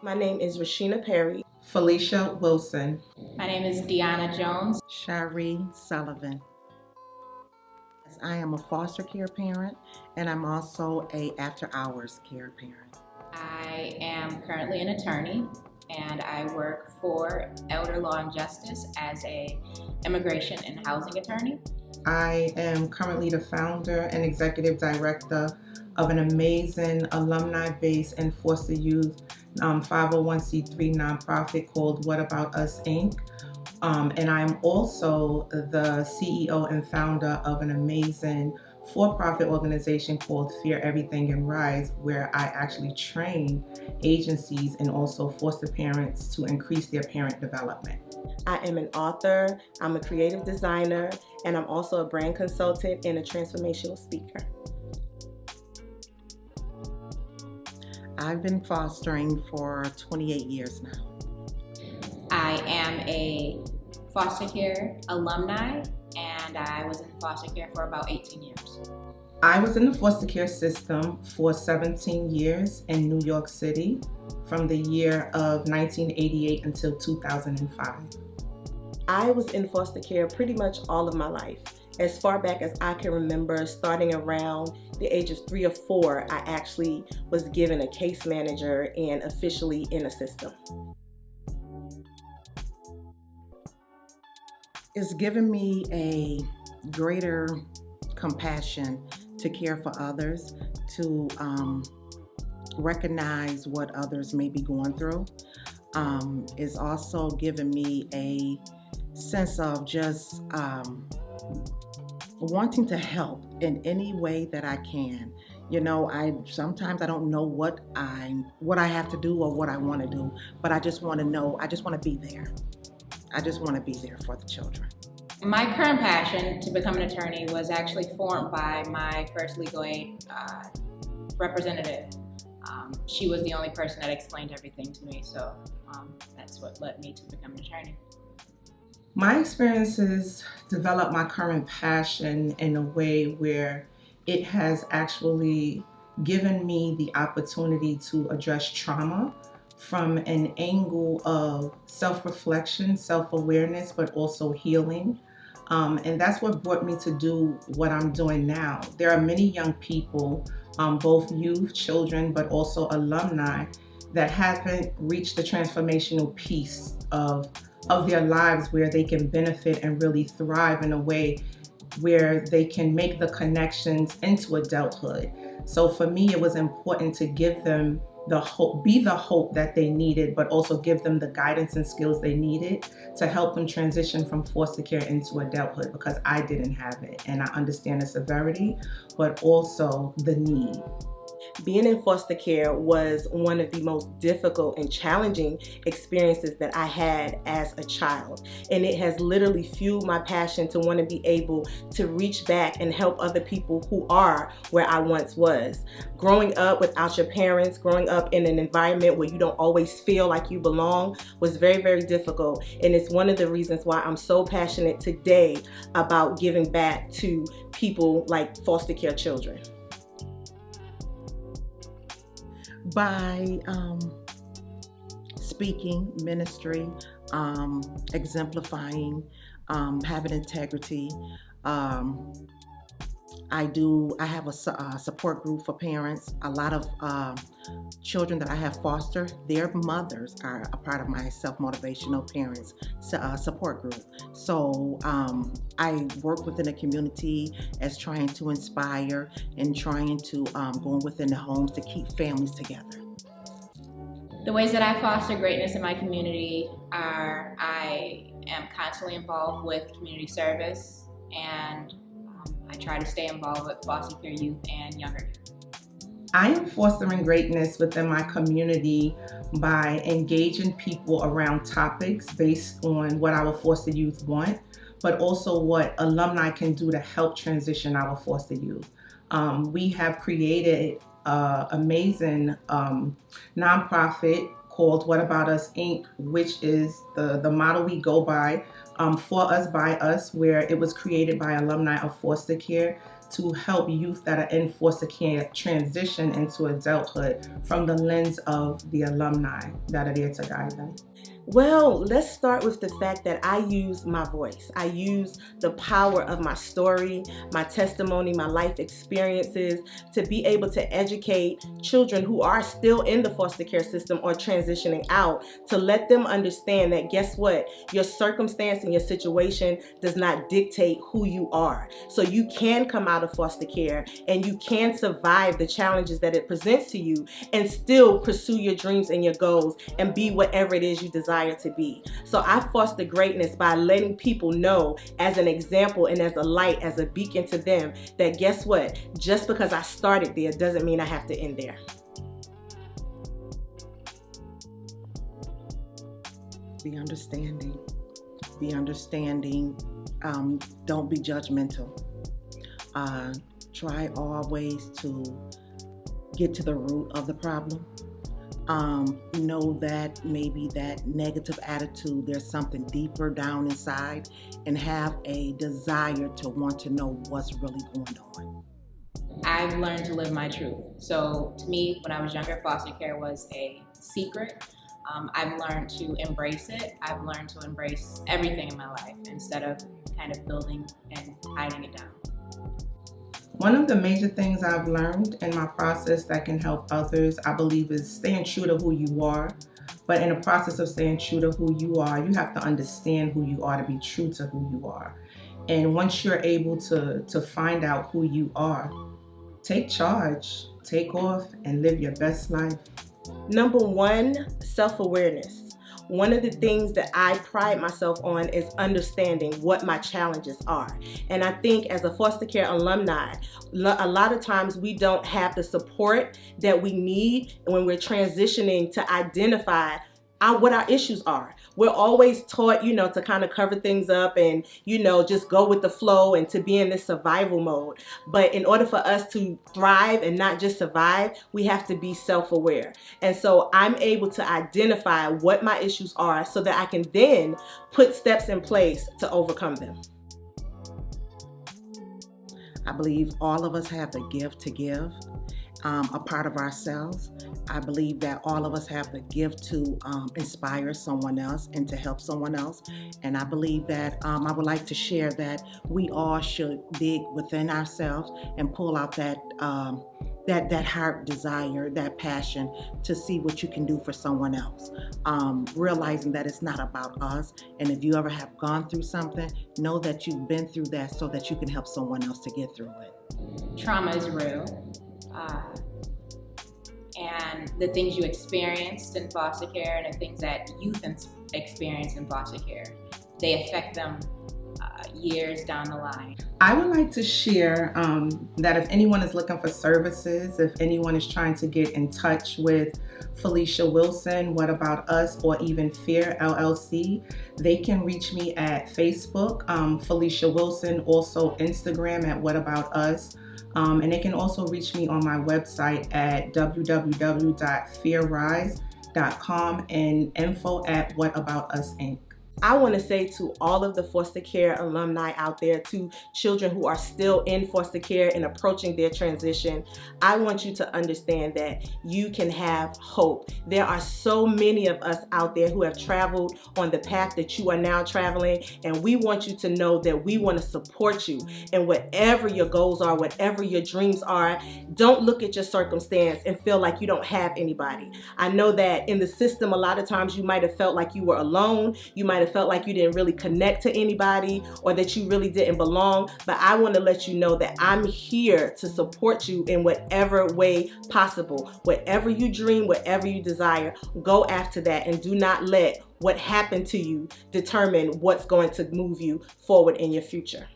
My name is Rashina Perry. Felicia Wilson. My name is Deanna Jones. Shiree Sullivan. I am a foster care parent, and I'm also a after-hours care parent. I am currently an attorney, and I work for Elder Law and Justice as a immigration and housing attorney. I am currently the founder and executive director of an amazing alumni-based and foster youth 501c3 nonprofit called What About Us, Inc. And I'm also the CEO and founder of an amazing for-profit organization called Fear Everything and Rise, where I actually train agencies and also foster parents to increase their parent development. I am an author, I'm a creative designer, and I'm also a brand consultant and a transformational speaker. I've been fostering for 28 years now. I am a Foster Care Alumni, and I was in foster care for about 18 years. I was in the foster care system for 17 years in New York City from the year of 1988 until 2005. I was in foster care pretty much all of my life. As far back as I can remember, starting around the age of 3 or 4, I actually was given a case manager and officially in a system. It's given me a greater compassion to care for others, to recognize what others may be going through. It's also given me a sense of just wanting to help in any way that I can. You know, sometimes I don't know what I have to do or what I want to do, but I just want to know, I just want to be there. I just want to be there for the children. My current passion to become an attorney was actually formed by my first legal aid representative. She was the only person that explained everything to me, so that's what led me to become an attorney. My experiences developed my current passion in a way where it has actually given me the opportunity to address trauma from an angle of self-reflection, self-awareness, but also healing. And that's what brought me to do what I'm doing now. There are many young people, both youth, children, but also alumni, that haven't reached the transformational piece of their lives where they can benefit and really thrive in a way where they can make the connections into adulthood. So for me, it was important to give them the hope, be the hope that they needed, but also give them the guidance and skills they needed to help them transition from foster care into adulthood, because I didn't have it. And I understand the severity, but also the need. Being in foster care was one of the most difficult and challenging experiences that I had as a child. And it has literally fueled my passion to want to be able to reach back and help other people who are where I once was. Growing up without your parents, growing up in an environment where you don't always feel like you belong was very, very difficult. And it's one of the reasons why I'm so passionate today about giving back to people like foster care children. By speaking, ministry, exemplifying, having integrity. I have a support group for parents. A lot of children that I have fostered, their mothers are a part of my self-motivational parents support group. So I work within the community as trying to inspire and trying to go within the homes to keep families together. The ways that I foster greatness in my community are I am constantly involved with community service, and I try to stay involved with foster care youth and younger youth. I am fostering greatness within my community by engaging people around topics based on what our foster youth want, but also what alumni can do to help transition our foster youth. We have created an amazing nonprofit called What About Us, Inc., which is the model we go by, for us, by us, where it was created by alumni of foster care to help youth that are in foster care transition into adulthood from the lens of the alumni that are there to guide them? Well, let's start with the fact that I use my voice. I use the power of my story, my testimony, my life experiences to be able to educate children who are still in the foster care system or transitioning out, to let them understand that, guess what? Your circumstance and your situation does not dictate who you are. So you can come out of foster care and you can survive the challenges that it presents to you and still pursue your dreams and your goals and be whatever it is you desire to be. So I foster greatness by letting people know, as an example and as a light, as a beacon to them, that guess what? Just because I started there doesn't mean I have to end there. Be understanding. Be understanding. Don't be judgmental. Try always to get to the root of the problem. Know that maybe that negative attitude, there's something deeper down inside, and have a desire to want to know what's really going on. I've learned to live my truth. So to me, when I was younger, foster care was a secret. I've learned to embrace it. I've learned to embrace everything in my life instead of kind of building and hiding it down. One of the major things I've learned in my process that can help others, I believe, is staying true to who you are. But in the process of staying true to who you are, you have to understand who you are to be true to who you are. And once you're able to find out who you are, take charge, take off, and live your best life. Number one, self-awareness. One of the things that I pride myself on is understanding what my challenges are. And I think as a foster care alumni, a lot of times we don't have the support that we need when we're transitioning to identify what our issues are. We're always taught, to kind of cover things up and, just go with the flow and to be in this survival mode. But in order for us to thrive and not just survive, we have to be self-aware. And so I'm able to identify what my issues are so that I can then put steps in place to overcome them. I believe all of us have the gift to give, a part of ourselves. I believe that all of us have the gift to inspire someone else and to help someone else. And I believe that I would like to share that we all should dig within ourselves and pull out that heart desire, that passion to see what you can do for someone else. Realizing that it's not about us. And if you ever have gone through something, know that you've been through that so that you can help someone else to get through it. Trauma is real. And the things you experienced in foster care and the things that youth experience in foster care, they affect them years down the line. I would like to share that if anyone is looking for services, if anyone is trying to get in touch with Felicia Wilson, What About Us, or even Fear LLC, they can reach me at Facebook, Felicia Wilson, also Instagram at What About Us. And they can also reach me on my website at www.fearrise.com and info@whataboutus.inc. I want to say to all of the foster care alumni out there, to children who are still in foster care and approaching their transition, I want you to understand that you can have hope. There are so many of us out there who have traveled on the path that you are now traveling, and we want you to know that we want to support you in whatever your goals are, whatever your dreams are. Don't look at your circumstance and feel like you don't have anybody. I know that in the system, a lot of times you might have felt like you were alone. You might have felt like you didn't really connect to anybody or that you really didn't belong. But I want to let you know that I'm here to support you in whatever way possible. Whatever you dream, whatever you desire, go after that, and do not let what happened to you determine what's going to move you forward in your future.